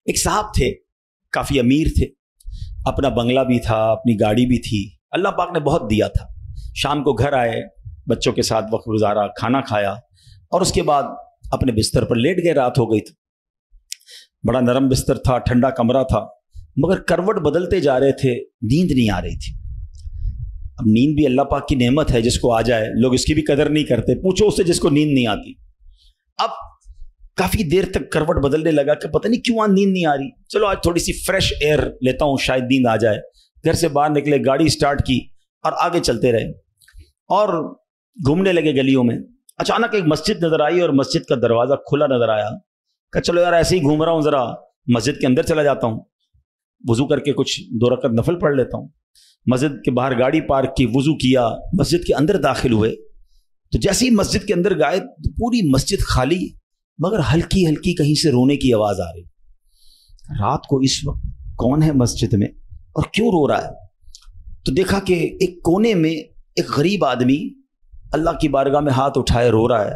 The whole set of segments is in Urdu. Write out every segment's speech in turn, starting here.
ایک صاحب تھے، کافی امیر تھے، اپنا بنگلہ بھی تھا، اپنی گاڑی بھی تھی، اللہ پاک نے بہت دیا تھا۔ شام کو گھر آئے، بچوں کے ساتھ وقت گزارا، کھانا کھایا اور اس کے بعد اپنے بستر پر لیٹ گئے۔ رات ہو گئی تھی، بڑا نرم بستر تھا، ٹھنڈا کمرہ تھا، مگر کروٹ بدلتے جا رہے تھے، نیند نہیں آ رہی تھی۔ اب نیند بھی اللہ پاک کی نعمت ہے، جس کو آ جائے لوگ اس کی بھی قدر نہیں کرتے، پوچھو اس سے جس کو نیند نہیں آتی۔ اب کافی دیر تک کروٹ بدلنے لگا کہ پتہ نہیں کیوں نیند نہیں آ رہی، چلو آج تھوڑی سی فریش ایئر لیتا ہوں، شاید نیند آ جائے۔ گھر سے باہر نکلے، گاڑی سٹارٹ کی اور آگے چلتے رہے اور گھومنے لگے گلیوں میں۔ اچانک ایک مسجد نظر آئی اور مسجد کا دروازہ کھلا نظر آیا، کہ چلو یار ایسے ہی گھوم رہا ہوں، ذرا مسجد کے اندر چلا جاتا ہوں، وضو کر کے کچھ 2 رکعت نفل پڑھ لیتا ہوں۔ مسجد کے باہر گاڑی پارک کی، وضو کیا، مسجد کے اندر داخل ہوئے تو جیسے ہی مسجد کے اندر گئے پوری مسجد خالی، مگر ہلکی ہلکی کہیں سے رونے کی آواز آ رہی۔ رات کو اس وقت کون ہے مسجد میں اور کیوں رو رہا ہے؟ تو دیکھا کہ ایک کونے میں ایک غریب آدمی اللہ کی بارگاہ میں ہاتھ اٹھائے رو رہا ہے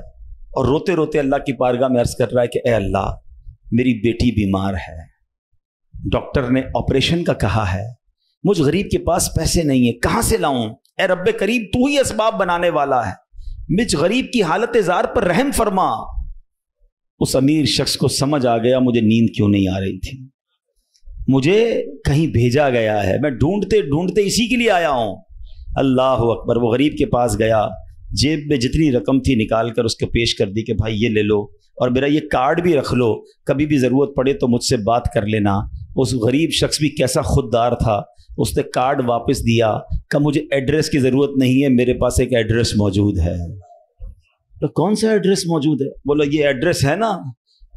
اور روتے روتے اللہ کی بارگاہ میں عرض کر رہا ہے کہ اے اللہ، میری بیٹی بیمار ہے، ڈاکٹر نے آپریشن کا کہا ہے، مجھ غریب کے پاس پیسے نہیں ہیں، کہاں سے لاؤں؟ اے رب کریم، تو ہی اسباب بنانے والا ہے، مجھ غریب کی حالت زار پر رحم فرما۔ اس امیر شخص کو سمجھ آ گیا مجھے نیند کیوں نہیں آ رہی تھی، مجھے کہیں بھیجا گیا ہے، میں ڈھونڈتے ڈھونڈتے اسی کے لیے آیا ہوں۔ اللہ اکبر۔ وہ غریب کے پاس گیا، جیب میں جتنی رقم تھی نکال کر اس کو پیش کر دی کہ بھائی یہ لے لو اور میرا یہ کارڈ بھی رکھ لو، کبھی بھی ضرورت پڑے تو مجھ سے بات کر لینا۔ اس غریب شخص بھی کیسا خوددار تھا، اس نے کارڈ واپس دیا کہ مجھے ایڈریس کی ضرورت نہیں ہے، میرے پاس ایک ایڈریس موجود ہے۔ تو کون سا ایڈریس موجود ہے؟ بولا یہ ایڈریس ہے نا،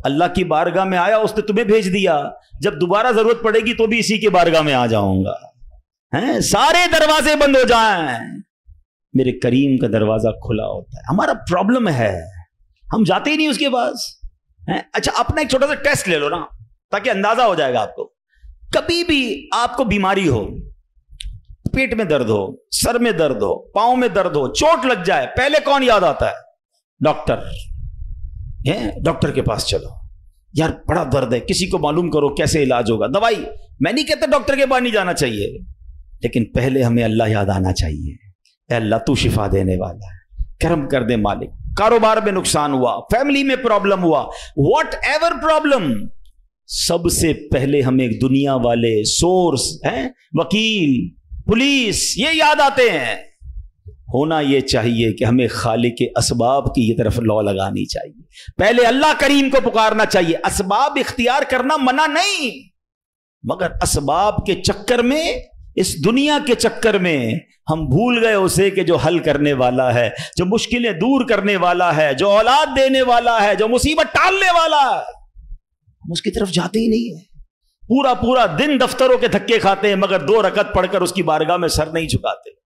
اللہ کی بارگاہ میں آیا، اس نے تمہیں بھیج دیا، جب دوبارہ ضرورت پڑے گی تو بھی اسی کی بارگاہ میں آ جاؤں گا۔ سارے دروازے بند ہو جائیں، میرے کریم کا دروازہ کھلا ہوتا ہے۔ ہمارا پرابلم ہے ہم جاتے ہی نہیں اس کے پاس۔ اچھا اپنا ایک چھوٹا سا ٹیسٹ لے لو نا، تاکہ اندازہ ہو جائے گا آپ کو۔ کبھی بھی آپ کو بیماری ہو، پیٹ میں درد ہو، سر میں درد ہو، پاؤں میں درد ہو، چوٹ لگ جائے، پہلے کون یاد آتا ہے؟ ڈاکٹر۔ ڈاکٹر کے پاس چلو، یار بڑا درد ہے، کسی کو معلوم کرو کیسے علاج ہوگا، دوائی۔ میں نہیں کہتا ڈاکٹر کے پاس نہیں جانا چاہیے، لیکن پہلے ہمیں اللہ یاد آنا چاہیے۔ اے اللہ تو شفا دینے والا ہے، کرم کر دے مالک۔ کاروبار میں نقصان ہوا، فیملی میں پرابلم ہوا، واٹ ایور پرابلم، سب سے پہلے ہمیں دنیا والے سورس ہیں، وکیل، پولیس، یہ یاد آتے ہیں۔ ہونا یہ چاہیے کہ ہمیں خالق کے اسباب کی یہ طرف لو لگانی چاہیے، پہلے اللہ کریم کو پکارنا چاہیے۔ اسباب اختیار کرنا منع نہیں، مگر اسباب کے چکر میں، اس دنیا کے چکر میں ہم بھول گئے اسے کہ جو حل کرنے والا ہے، جو مشکلیں دور کرنے والا ہے، جو اولاد دینے والا ہے، جو مصیبت ٹالنے والا ہے، ہم اس کی طرف جاتے ہی نہیں ہیں۔ پورا دن دفتروں کے دھکے کھاتے ہیں، مگر 2 رکعت پڑھ کر اس کی بارگاہ میں سر نہیں جھکاتے۔